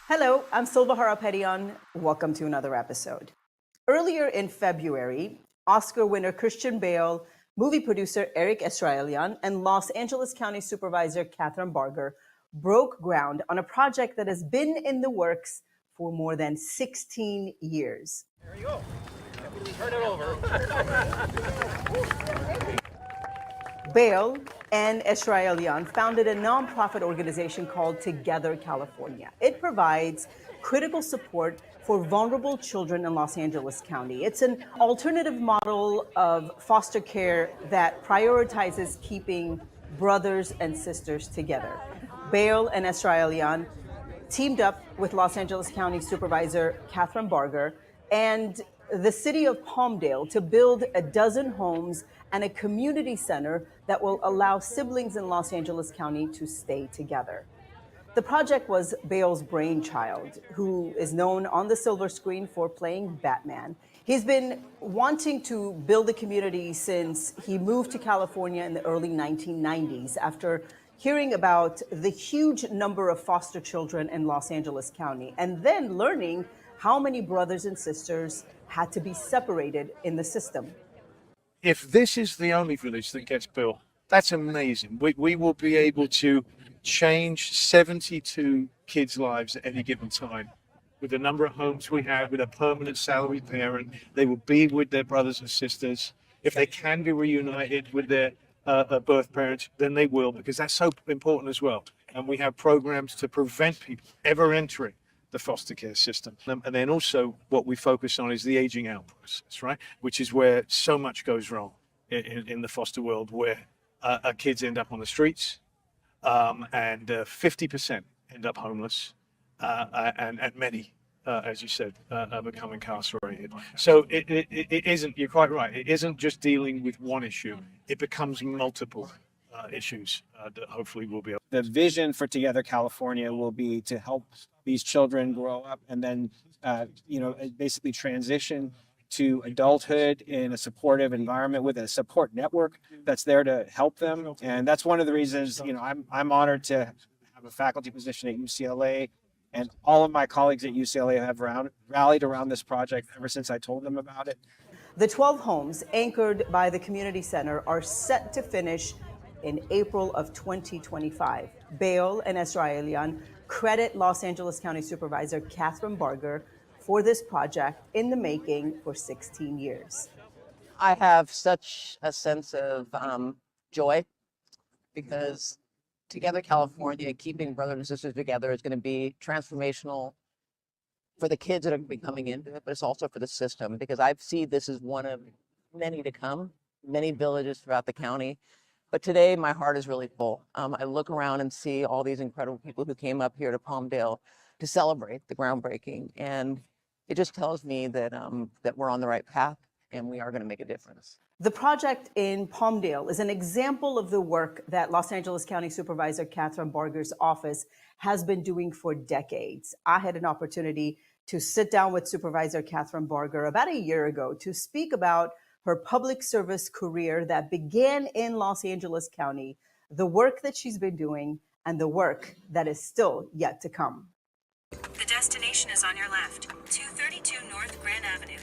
Hello, I'm Silva Harapetian. Welcome to another episode. Earlier in February, Oscar winner Christian Bale, movie producer Eric Esrailian, and Los Angeles County Supervisor Kathryn Barger broke ground on a project that has been in the works for more than 16 years. There you go. Turn it over. Bale and Esrailian founded a nonprofit organization called Together California. It provides critical support for vulnerable children in Los Angeles County. It's an alternative model of foster care that prioritizes keeping brothers and sisters together. Bale and Esrailian teamed up with Los Angeles County Supervisor Kathryn Barger and the city of Palmdale to build a dozen homes and a community center that will allow siblings in Los Angeles County to stay together. The project was Bale's brainchild, who is known on the silver screen for playing Batman. He's been wanting to build a community since he moved to California in the early 1990s after hearing about the huge number of foster children in Los Angeles County, and then learning how many brothers and sisters had to be separated in the system. If this is the only village that gets built, that's amazing. We will be able to change 72 kids' lives at any given time. With the number of homes we have, with a permanent salaried parent, they will be with their brothers and sisters. If they can be reunited with their birth parents, then they will, because that's so important as well. And we have programs to prevent people ever entering the foster care system. And then also what we focus on is the aging out process, right? Which is where so much goes wrong in the foster world, where kids end up on the streets, and 50% end up homeless, and many, as you said, become incarcerated. So it isn't, you're quite right, it isn't just dealing with one issue, it becomes multiple issues that hopefully will be able. The vision for Together California will be to help these children grow up and then, basically transition to adulthood in a supportive environment with a support network that's there to help them. And that's one of the reasons, I'm honored to have a faculty position at UCLA, and all of my colleagues at UCLA have rallied around this project ever since I told them about it. The 12 homes anchored by the community center are set to finish in April of 2025. Bale and Esrailian credit Los Angeles County Supervisor Kathryn Barger for this project in the making for 16 years. I have such a sense of joy because Together California, keeping brothers and sisters together, is going to be transformational for the kids that are going to be coming into it, but it's also for the system, because I see this as one of many to come, many villages throughout the county. But today, my heart is really full. I look around and see all these incredible people who came up here to Palmdale to celebrate the groundbreaking. And it just tells me that, that we're on the right path and we are going to make a difference. The project in Palmdale is an example of the work that Los Angeles County Supervisor Kathryn Barger's office has been doing for decades. I had an opportunity to sit down with Supervisor Kathryn Barger about a year ago to speak about her public service career that began in Los Angeles County, the work that she's been doing, and the work that is still yet to come. The destination is on your left, 232 North Grand Avenue.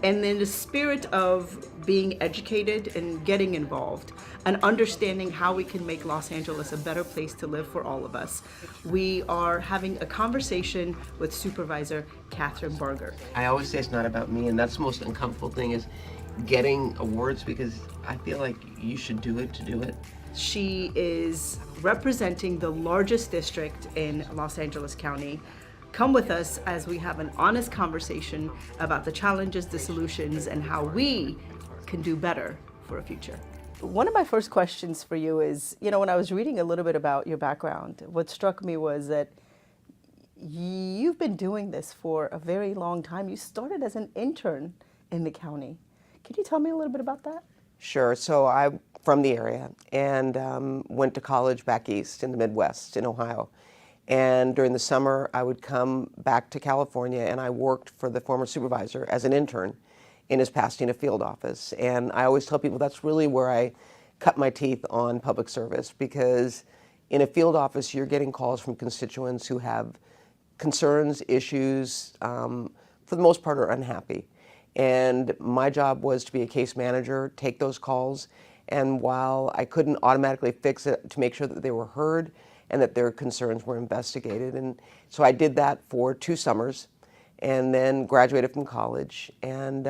And in the spirit of being educated and getting involved and understanding how we can make Los Angeles a better place to live for all of us, we are having a conversation with Supervisor Kathryn Barger. I always say it's not about me, and that's the most uncomfortable thing, is getting awards, because I feel like you should do it to do it. She is representing the largest district in Los Angeles County. Come with us as we have an honest conversation about the challenges, the solutions, and how we can do better for a future. One of my first questions for you is, when I was reading a little bit about your background, what struck me was that you've been doing this for a very long time. You started as an intern in the county. Can you tell me a little bit about that? Sure. So I'm from the area and went to college back east in the Midwest in Ohio. And during the summer, I would come back to California, and I worked for the former supervisor as an intern in his Pasadena field office. And I always tell people that's really where I cut my teeth on public service, because in a field office, you're getting calls from constituents who have concerns, issues, for the most part are unhappy. And my job was to be a case manager, take those calls, and while I couldn't automatically fix it, to make sure that they were heard and that their concerns were investigated. And so I did that for 2 summers and then graduated from college and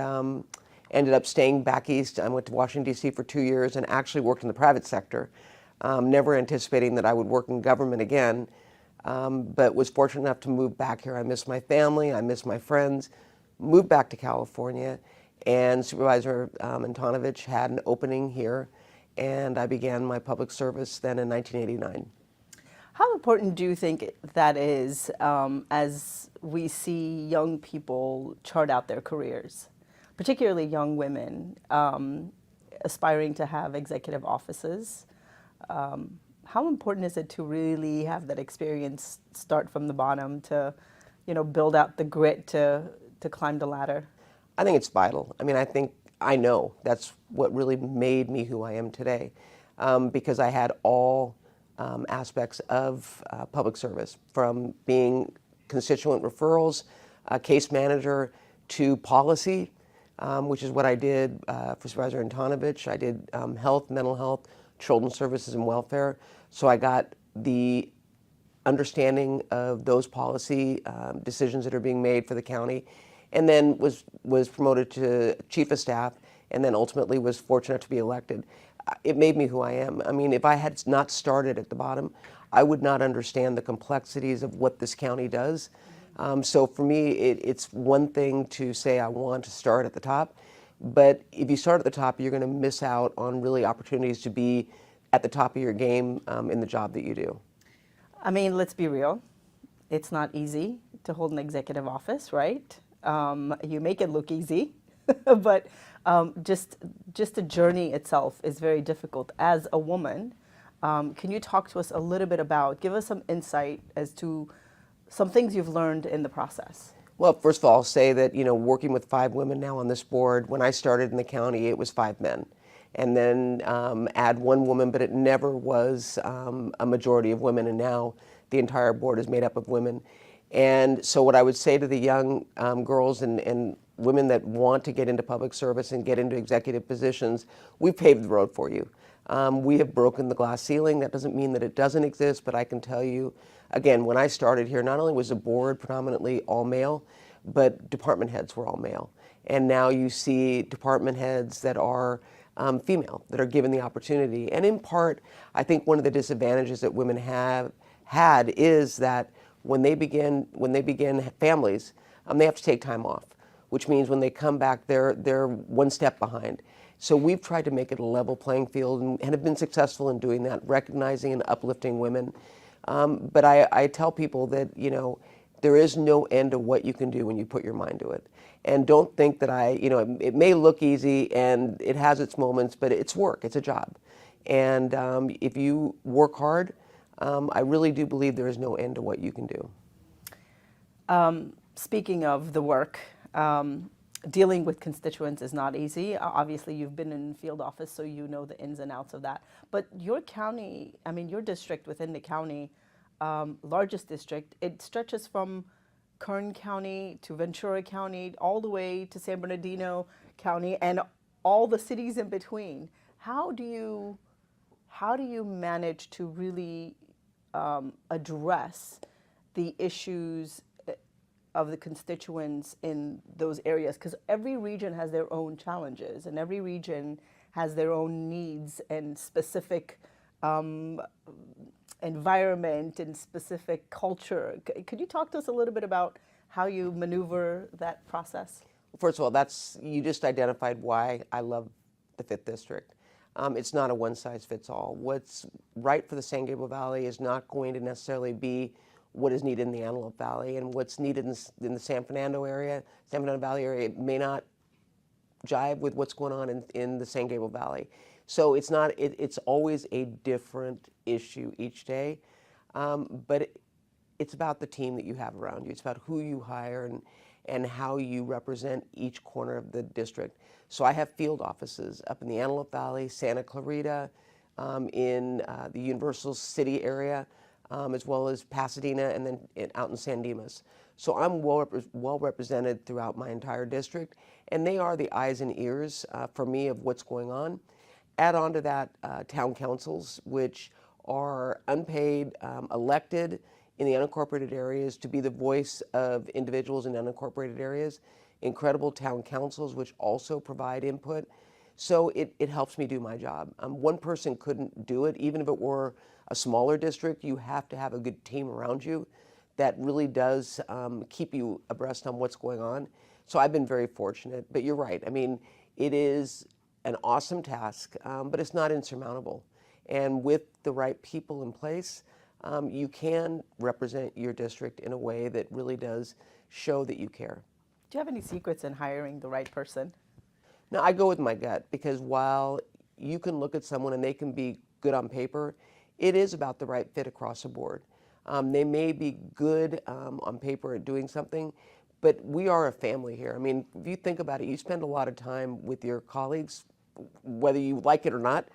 ended up staying back east. I went to Washington, D.C. for 2 years and actually worked in the private sector, never anticipating that I would work in government again, but was fortunate enough to move back here. I miss my family, I miss my friends, moved back to California, and Supervisor Antonovich had an opening here, and I began my public service then in 1989. How important do you think that is as we see young people chart out their careers, particularly young women aspiring to have executive offices? How important is it to really have that experience, start from the bottom to, build out the grit to climb the ladder? I think it's vital. I mean, I know that's what really made me who I am today, because I had all aspects of public service, from being constituent referrals, case manager, to policy, which is what I did for Supervisor Antonovich. I did health, mental health, children's services, and welfare. So I got the understanding of those policy decisions that are being made for the county, and then was promoted to chief of staff, and then ultimately was fortunate to be elected. It made me who I am. I mean, if I had not started at the bottom, I would not understand the complexities of what this county does. So for me, it's one thing to say I want to start at the top, but if you start at the top, you're going to miss out on really opportunities to be at the top of your game in the job that you do. I mean, let's be real. It's not easy to hold an executive office, right? You make it look easy, but just the journey itself is very difficult. As a woman, can you talk to us a little bit about, give us some insight as to some things you've learned in the process? Well, first of all, I'll say that, working with 5 women now on this board, when I started in the county, it was 5 men. And then add 1 woman, but it never was a majority of women, and now the entire board is made up of women. And so what I would say to the young girls and women that want to get into public service and get into executive positions, we've paved the road for you. We have broken the glass ceiling. That doesn't mean that it doesn't exist, but I can tell you, again, when I started here, not only was the board predominantly all male, but department heads were all male. And now you see department heads that are female, that are given the opportunity. And in part, I think one of the disadvantages that women have had is that when they begin families, they have to take time off, which means when they come back, they're 1 step behind. So we've tried to make it a level playing field and have been successful in doing that, recognizing and uplifting women. But I tell people that, there is no end to what you can do when you put your mind to it. And don't think that it may look easy and it has its moments, but it's work, it's a job. And if you work hard, I really do believe there is no end to what you can do. Speaking of the work, dealing with constituents is not easy. Obviously, you've been in field office, so you know the ins and outs of that. But your county, your district within the county, largest district, it stretches from Kern County to Ventura County, all the way to San Bernardino County, and all the cities in between. How do you manage to really address the issues of the constituents in those areas? Because every region has their own challenges, and every region has their own needs and specific environment and specific culture. Could you talk to us a little bit about how you maneuver that process? First of all, you just identified why I love the 5th District. It's not a one-size-fits-all. What's right for the San Gabriel Valley is not going to necessarily be what is needed in the Antelope Valley, and what's needed in the San Fernando Valley area, it may not jive with what's going on in the San Gabriel Valley. So it's always a different issue each day, but it's about the team that you have around you. It's about who you hire and how you represent each corner of the district. So I have field offices up in the Antelope Valley, Santa Clarita, in the Universal City area, as well as Pasadena and then out in San Dimas. So I'm well represented throughout my entire district, and they are the eyes and ears for me of what's going on. Add on to that town councils, which are unpaid, elected in the unincorporated areas to be the voice of individuals in unincorporated areas. Incredible town councils, which also provide input. So it helps me do my job. One person couldn't do it, even if it were a smaller district. You have to have a good team around you that really does keep you abreast on what's going on. So I've been very fortunate, but you're right. I mean, it is an awesome task, but it's not insurmountable. And with the right people in place, you can represent your district in a way that really does show that you care. Do you have any secrets in hiring the right person? Now, I go with my gut, because while you can look at someone and they can be good on paper, it is about the right fit across the board. They may be good on paper at doing something, but we are a family here. I mean, if you think about it, you spend a lot of time with your colleagues, whether you like it or not.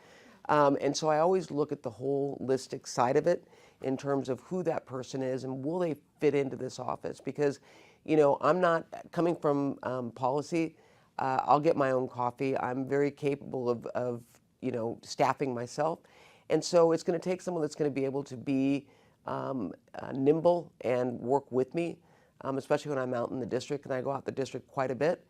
And so I always look at the holistic side of it in terms of who that person is and will they fit into this office. Because, you know, I'm not coming from policy. I'll get my own coffee. I'm very capable of you know, staffing myself. And so it's going to take someone that's going to be able to be nimble and work with me, especially when I'm out in the district, and I go out the district quite a bit.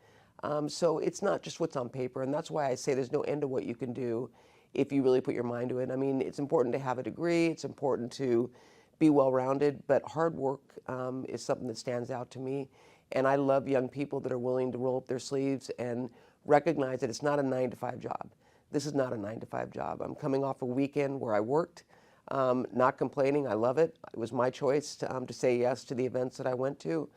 So it's not just what's on paper, and that's why I say there's no end to what you can do if you really put your mind to it. I mean, it's important to have a degree, it's important to be well-rounded, but hard work is something that stands out to me. And I love young people that are willing to roll up their sleeves and recognize that it's not a 9-to-5 job. This is not a 9-to-5 job. I'm coming off a weekend where I worked, not complaining. I love it. It was my choice to say yes to the events that I went to.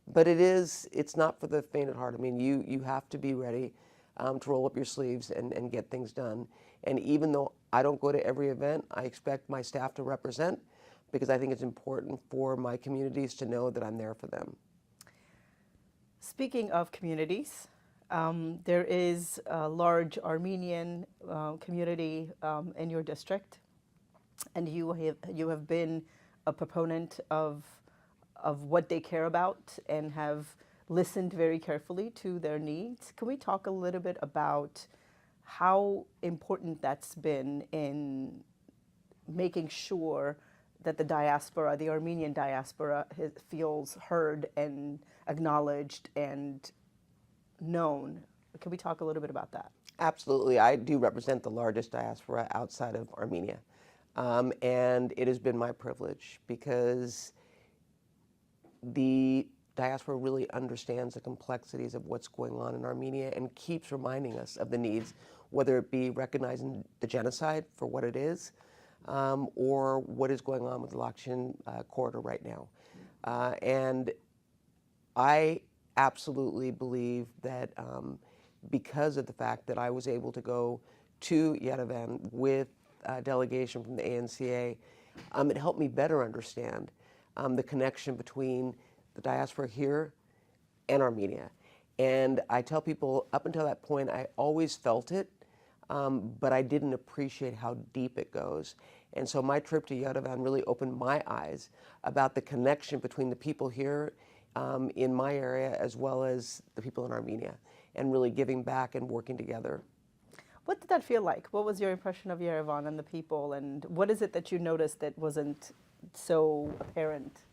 But it's not for the faint of heart. I mean, you have to be ready to roll up your sleeves and get things done. And even though I don't go to every event, I expect my staff to represent, because I think it's important for my communities to know that I'm there for them. Speaking of communities, there is a large Armenian community in your district, and you have been a proponent of what they care about and have listened very carefully to their needs. Can we talk a little bit about how important that's been in making sure that the diaspora, the Armenian diaspora, feels heard and acknowledged and known? Can we talk a little bit about that? Absolutely. I do represent the largest diaspora outside of Armenia. And it has been my privilege, because the diaspora really understands the complexities of what's going on in Armenia and keeps reminding us of the needs, whether it be recognizing the genocide for what it is, or what is going on with the Lakshin corridor right now. And I absolutely believe that because of the fact that I was able to go to Yerevan with a delegation from the ANCA, it helped me better understand the connection between the diaspora here and Armenia. And I tell people, up until that point, I always felt it, but I didn't appreciate how deep it goes. And so my trip to Yerevan really opened my eyes about the connection between the people here in my area as well as the people in Armenia, and really giving back and working together. What did that feel like? What was your impression of Yerevan and the people, and what is it that you noticed that wasn't so apparent?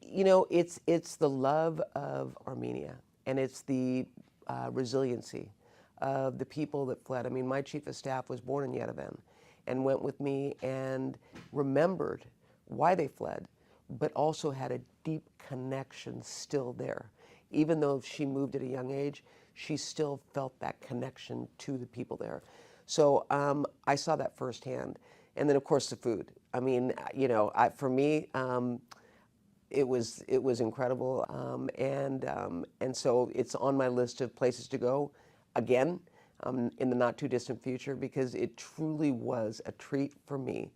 You know, it's the love of Armenia, and it's the resiliency of the people that fled. I mean, my chief of staff was born in Yerevan and went with me and remembered why they fled, but also had a deep connection still there. Even though she moved at a young age, she still felt that connection to the people there. So I saw that firsthand. And then, of course, the food. I mean, you know, for me, it was incredible. And so it's on my list of places to go again in the not too distant future, because it truly was a treat for me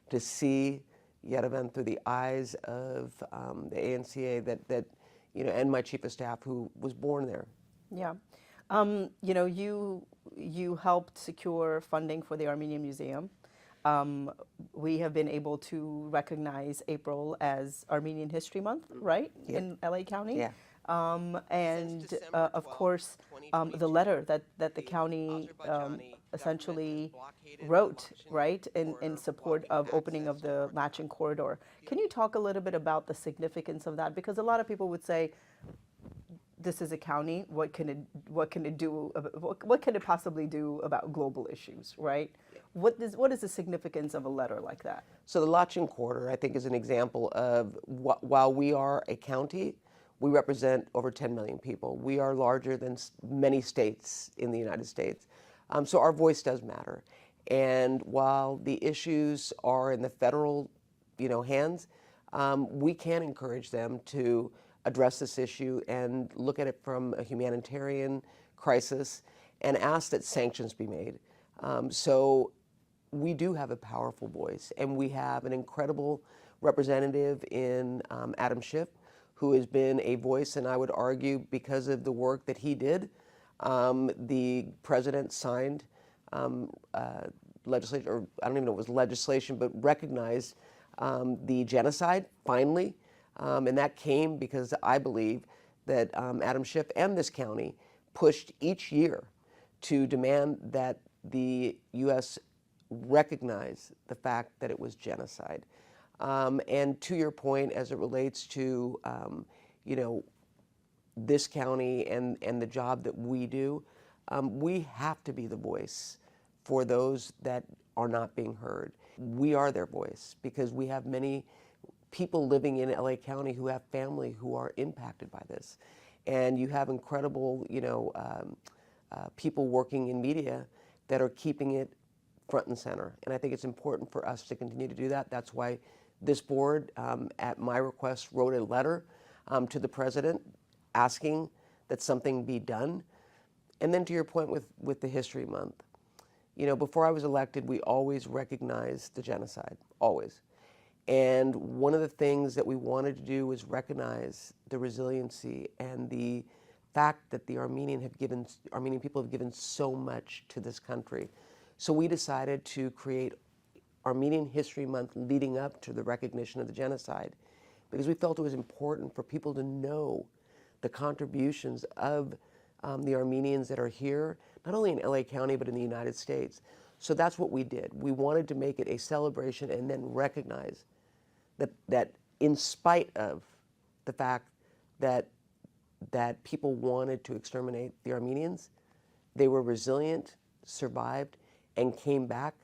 to see Yerevan through the eyes of the ANCA that you know, and my chief of staff who was born there. Yeah. You know, you helped secure funding for the Armenian Museum. Um, we have been able to recognize April as Armenian History Month, right, in LA County. Yeah. And of course, the letter that the county essentially wrote, right, in support of opening of the Latching Corridor. Can you talk a little bit about the significance of that? Because a lot of people would say, this is a county. What can it do? What can it possibly do about global issues, right? What is the significance of a letter like that? So the Latching Corridor, I think, is an example of while we are a county, we represent over 10 million people. We are larger than many states in the United States. So our voice does matter. And while the issues are in the federal, hands, we can encourage them to address this issue and look at it from a humanitarian crisis and ask that sanctions be made. So we do have a powerful voice, and we have an incredible representative in Adam Schiff, who has been a voice, and I would argue because of the work that he did, the president signed legislation, or I don't even know if it was legislation, but recognized the genocide finally. And that came because I believe that Adam Schiff and this county pushed each year to demand that the U.S. recognize the fact that it was genocide. And to your point, as it relates to, this county and the job that we do, we have to be the voice for those that are not being heard. We are their voice because we have many people living in LA County who have family who are impacted by this. And you have incredible, people working in media that are keeping it front and center. And I think it's important for us to continue to do that. That's why this board, at my request, wrote a letter to the president asking that something be done. And then to your point with the History Month, before I was elected, we always recognized the genocide, always. And one of the things that we wanted to do was recognize the resiliency and the fact that the Armenian people have given so much to this country. So we decided to create Armenian History Month leading up to the recognition of the genocide, because we felt it was important for people to know the contributions of the Armenians that are here, not only in LA County, but in the United States. So that's what we did. We wanted to make it a celebration and then recognize that in spite of the fact that people wanted to exterminate the Armenians, they were resilient, survived, and came back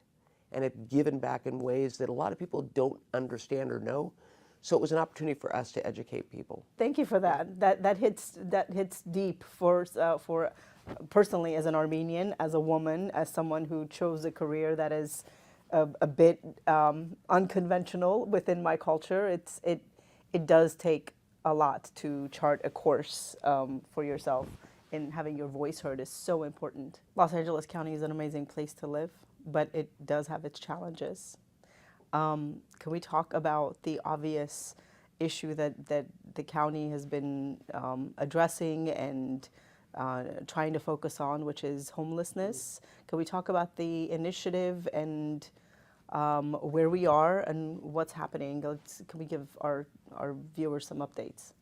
and have given back in ways that a lot of people don't understand or know. So it was an opportunity for us to educate people. Thank you for that. That hits deep for personally as an Armenian, as a woman, as someone who chose a career that is a bit unconventional within my culture. It does take a lot to chart a course for yourself, and having your voice heard is so important. Los Angeles County is an amazing place to live, but it does have its challenges. Can we talk about the obvious issue that the county has been addressing and trying to focus on, which is homelessness? Can we talk about the initiative and where we are and what's happening? Can we give our viewers some updates?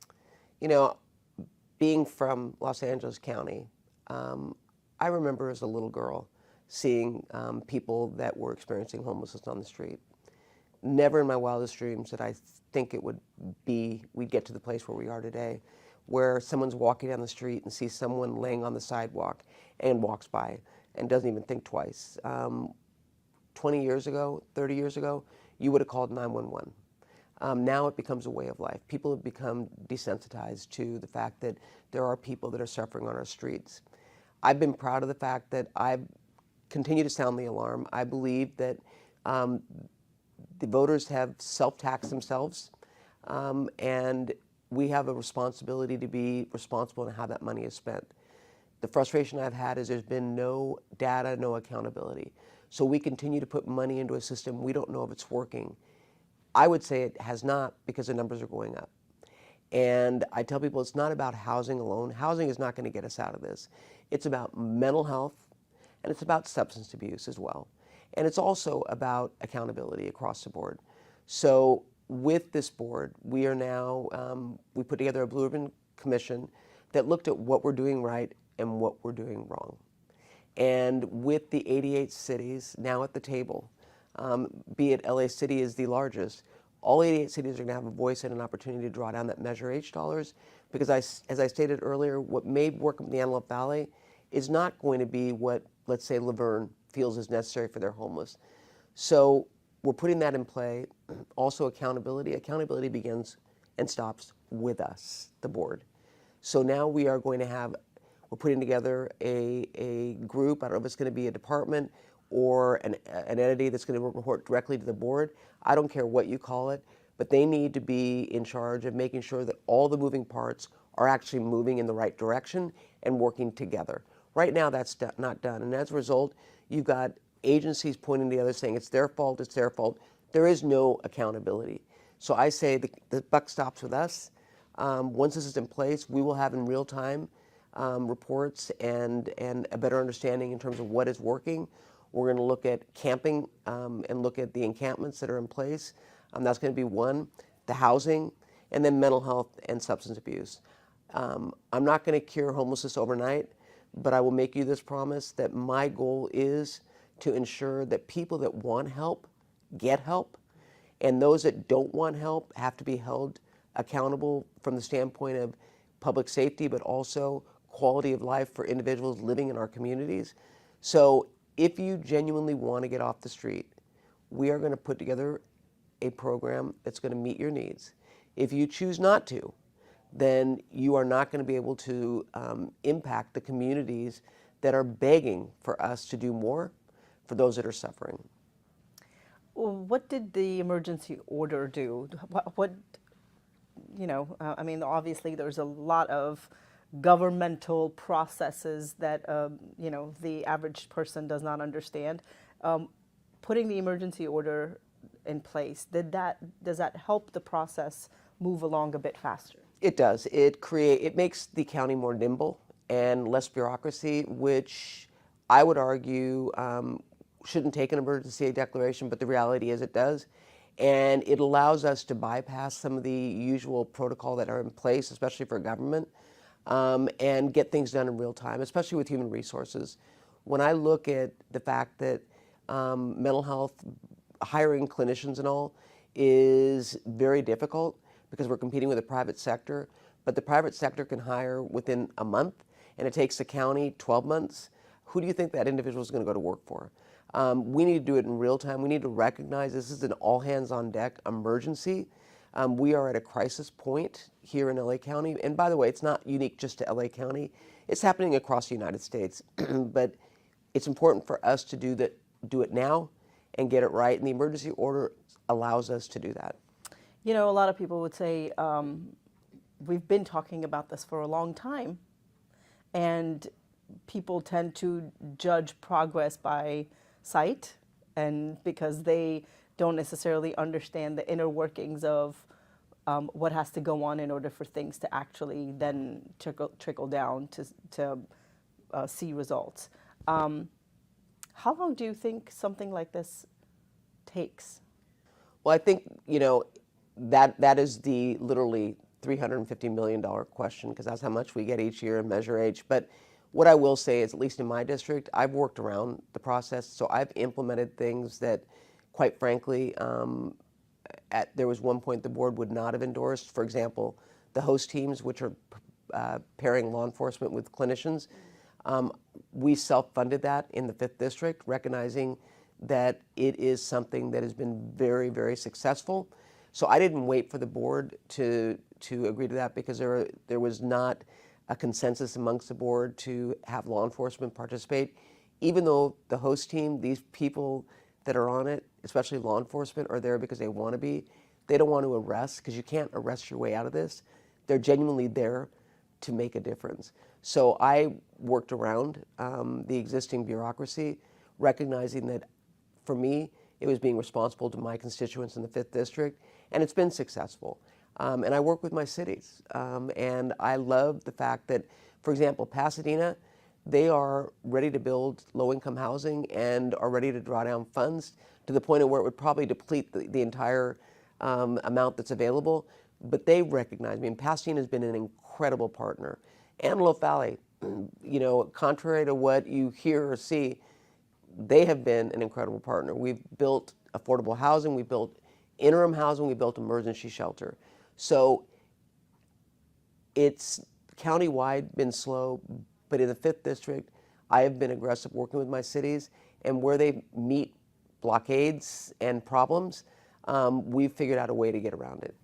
Being from Los Angeles County, I remember as a little girl seeing people that were experiencing homelessness on the street. Never in my wildest dreams did I think we'd get to the place where we are today, where someone's walking down the street and sees someone laying on the sidewalk and walks by and doesn't even think twice. 20 years ago, 30 years ago, you would have called 911. Now it becomes a way of life. People have become desensitized to the fact that there are people that are suffering on our streets. I've been proud of the fact that I've continued to sound the alarm. I believe that the voters have self-taxed themselves, and we have a responsibility to be responsible in how that money is spent. The frustration I've had is there's been no data, no accountability. So we continue to put money into a system we don't know if it's working. I would say it has not, because the numbers are going up. And I tell people it's not about housing alone. Housing is not going to get us out of this. It's about mental health, and it's about substance abuse as well. And it's also about accountability across the board. So with this board, we are now, we put together a Blue Ribbon Commission that looked at what we're doing right and what we're doing wrong. And with the 88 cities now at the table, be it LA City is the largest, all 88 cities are going to have a voice and an opportunity to draw down that Measure H dollars, because as I stated earlier, what may work in the Antelope Valley is not going to be what, let's say, Laverne feels is necessary for their homeless. So we're putting that in play. Also accountability. Accountability begins and stops with us, the board. So now we are going to have, we're putting together a group, I don't know if it's going to be a department or an entity that's going to report directly to the board. I don't care what you call it, but they need to be in charge of making sure that all the moving parts are actually moving in the right direction and working together. Right now that's not done, and as a result, you've got agencies pointing to the other saying it's their fault, it's their fault. There is no accountability. So I say the buck stops with us. Once this is in place, we will have in real time reports and a better understanding in terms of what is working. We're going to look at camping and look at the encampments that are in place. That's going to be one, the housing, and then mental health and substance abuse. I'm not going to cure homelessness overnight, but I will make you this promise that my goal is to ensure that people that want help get help, and those that don't want help have to be held accountable from the standpoint of public safety, but also quality of life for individuals living in our communities. So if you genuinely want to get off the street, we are going to put together a program that's going to meet your needs. If you choose not to, then you are not going to be able to impact the communities that are begging for us to do more for those that are suffering. What did the emergency order do? I mean, obviously there's a lot of governmental processes that, the average person does not understand. Putting the emergency order in place, does that help the process move along a bit faster? It does. It makes the county more nimble and less bureaucracy, which I would argue shouldn't take an emergency declaration, but the reality is it does. And it allows us to bypass some of the usual protocol that are in place, especially for government, and get things done in real time, especially with human resources. When I look at the fact that mental health, hiring clinicians and all, is very difficult because we're competing with the private sector, but the private sector can hire within a month, and it takes the county 12 months. Who do you think that individual is going to go to work for? We need to do it in real time. We need to recognize this is an all-hands-on-deck emergency. We are at a crisis point here in LA County. And by the way, it's not unique just to LA County. It's happening across the United States. But it's important for us to do it now and get it right. And the emergency order allows us to do that. You know, a lot of people would say, we've been talking about this for a long time. And people tend to judge progress by sight, and because they don't necessarily understand the inner workings of what has to go on in order for things to actually then trickle down to see results. How long do you think something like this takes? Well, I think, that is the literally $350 million question, because that's how much we get each year in Measure H. But what I will say is, at least in my district, I've worked around the process. So I've implemented things that, quite frankly, there was one point the board would not have endorsed. For example, the host teams, which are pairing law enforcement with clinicians. We self-funded that in the 5th District, recognizing that it is something that has been very, very successful. So I didn't wait for the board to agree to that, because there was not a consensus amongst the board to have law enforcement participate. Even though the host team, these people that are on it, especially law enforcement, are there because they want to be. They don't want to arrest, because you can't arrest your way out of this. They're genuinely there to make a difference. So I worked around the existing bureaucracy, recognizing that for me, it was being responsible to my constituents in the 5th District, and it's been successful. And I work with my cities, and I love the fact that, for example, Pasadena, they are ready to build low-income housing and are ready to draw down funds to the point of where it would probably deplete the entire amount that's available. But they recognize, I mean, Pasadena has been an incredible partner. Antelope Valley, you know, contrary to what you hear or see, they have been an incredible partner. We've built affordable housing, we built interim housing, we built emergency shelter. So it's countywide been slow, but in the 5th District, I have been aggressive working with my cities, and where they meet blockades and problems, we've figured out a way to get around it.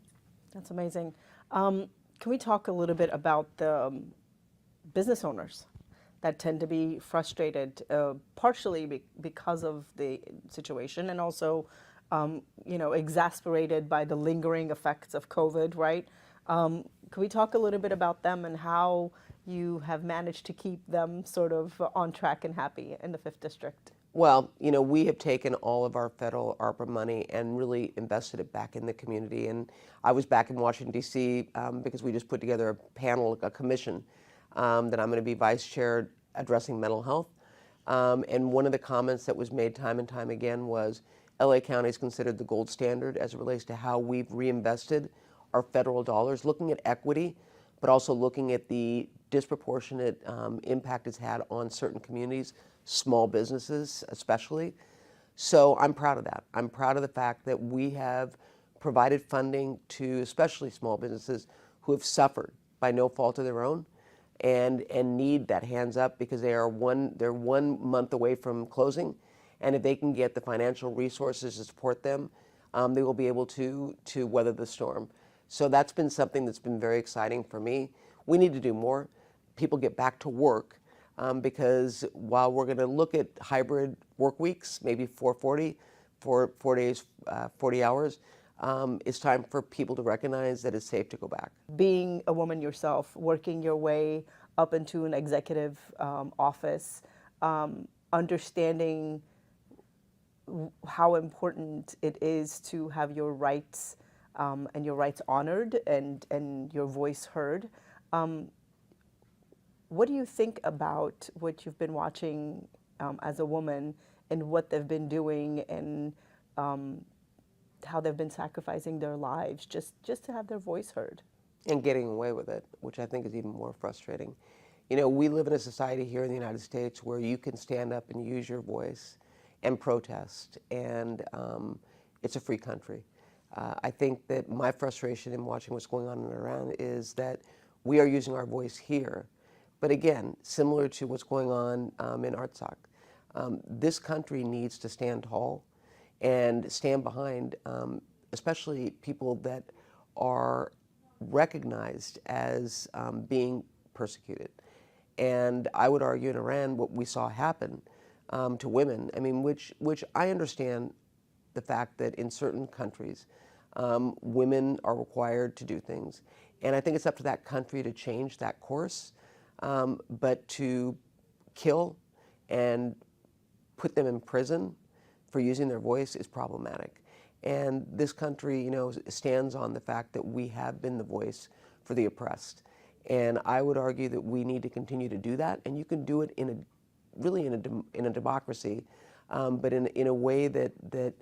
That's amazing. Can we talk a little bit about the business owners that tend to be frustrated, partially because of the situation, and also, you know, exasperated by the lingering effects of COVID, right? Can we talk a little bit about them and how you have managed to keep them sort of on track and happy in the 5th District? Well, you know, we have taken all of our federal ARPA money and really invested it back in the community. And I was back in Washington, D.C. Because we just put together a panel, a commission, that I'm going to be vice chair addressing mental health. And one of the comments that was made time and time again was LA County is considered the gold standard as it relates to how we've reinvested our federal dollars, looking at equity, but also looking at the disproportionate impact it's had on certain communities, small businesses especially. So I'm proud of that. I'm proud of the fact that we have provided funding to especially small businesses who have suffered by no fault of their own and need that hands up because they're 1 month away from closing. And if they can get the financial resources to support them, they will be able to weather the storm. So that's been something that's been very exciting for me. We need to do more. People get back to work because while we're going to look at hybrid work weeks, maybe 440, 4 days, 40 hours, it's time for people to recognize that it's safe to go back. Being a woman yourself, working your way up into an executive office, understanding how important it is to have your rights and your rights honored and your voice heard. What do you think about what you've been watching as a woman and what they've been doing and how they've been sacrificing their lives just to have their voice heard? And getting away with it, which I think is even more frustrating. You know, we live in a society here in the United States where you can stand up and use your voice and protest, and it's a free country. I think that my frustration in watching what's going on in Iran is that we are using our voice here. But again, similar to what's going on in Artsakh, this country needs to stand tall and stand behind, especially people that are recognized as being persecuted. And I would argue in Iran, what we saw happen to women, I mean, which I understand the fact that in certain countries, women are required to do things. And I think it's up to that country to change that course. But to kill and put them in prison for using their voice is problematic. And this country, you know, stands on the fact that we have been the voice for the oppressed. And I would argue that we need to continue to do that. And you can do it in a democracy, but in a way that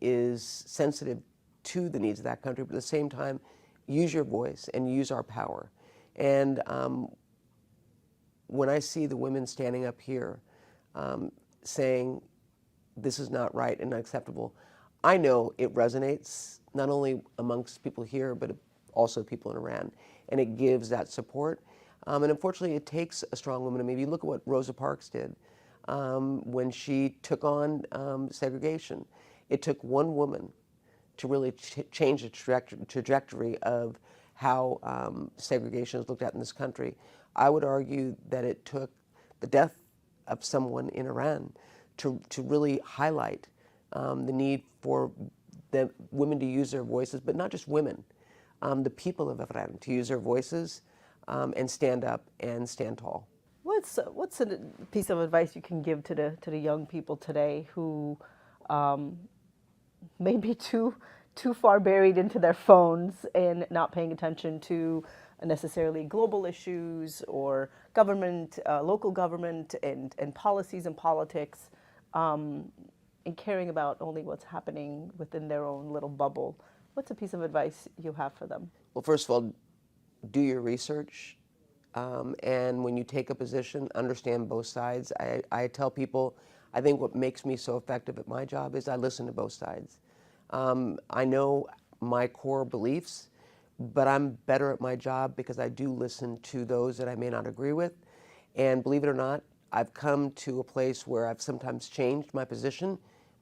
is sensitive to the needs of that country, but at the same time, use your voice and use our power. And when I see the women standing up here saying this is not right and not acceptable, I know it resonates not only amongst people here, but also people in Iran. And it gives that support. And unfortunately, it takes a strong woman. I mean, if you look at what Rosa Parks did when she took on segregation, it took one woman to really change the trajectory of how segregation is looked at in this country. I would argue that it took the death of someone in Iran to really highlight the need for the women to use their voices, but not just women, the people of Iran to use their voices and stand up and stand tall. What's a piece of advice you can give to the young people today who may be too far buried into their phones and not paying attention to necessarily global issues or government, local government, and policies and politics, and caring about only what's happening within their own little bubble. What's a piece of advice you have for them? Well, first of all, do your research. And when you take a position, understand both sides. I tell people, I think what makes me so effective at my job is I listen to both sides. I know my core beliefs, but I'm better at my job because I do listen to those that I may not agree with. And believe it or not, I've come to a place where I've sometimes changed my position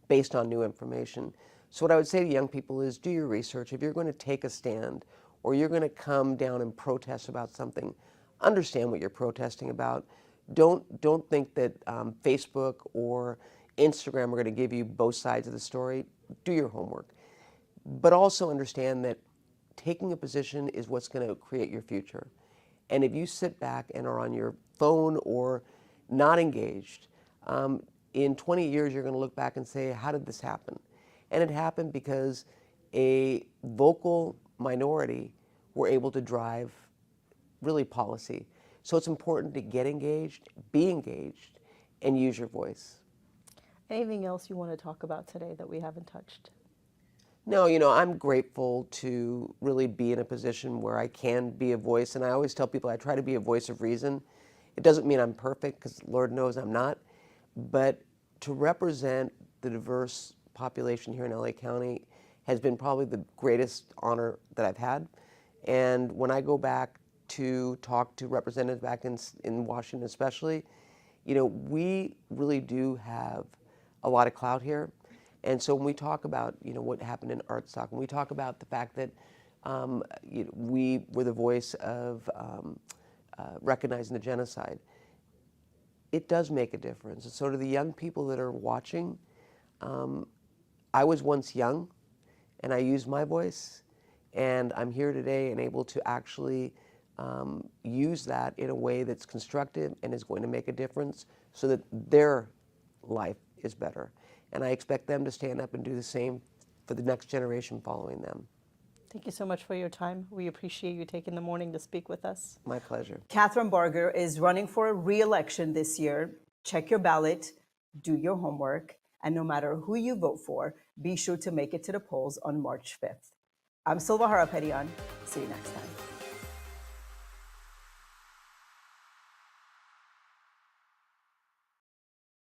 based on new information. So what I would say to young people is do your research. If you're going to take a stand or you're going to come down and protest about something, understand what you're protesting about. Don't think that Facebook or Instagram are going to give you both sides of the story. Do your homework. But also understand that taking a position is what's going to create your future. And if you sit back and are on your phone or not engaged, in 20 years you're going to look back and say, how did this happen? And it happened because a vocal minority were able to drive really policy. So it's important to get engaged, be engaged, and use your voice. Anything else you want to talk about today that we haven't touched? No, I'm grateful to really be in a position where I can be a voice. And I always tell people I try to be a voice of reason. It doesn't mean I'm perfect, because Lord knows I'm not. But to represent the diverse population here in LA County has been probably the greatest honor that I've had. And when I go back to talk to representatives back in Washington especially, we really do have a lot of clout here. And so when we talk about, what happened in Artsakh, when we talk about the fact that we were the voice of recognizing the genocide, it does make a difference. And so to the young people that are watching, I was once young, and I used my voice, and I'm here today and able to actually use that in a way that's constructive and is going to make a difference so that their life is better. And I expect them to stand up and do the same for the next generation following them. Thank you so much for your time. We appreciate you taking the morning to speak with us. My pleasure. Kathryn Barger is running for re-election this year. Check your ballot, do your homework, and no matter who you vote for, be sure to make it to the polls on March 5th. I'm Silva Harapetian. See you next time.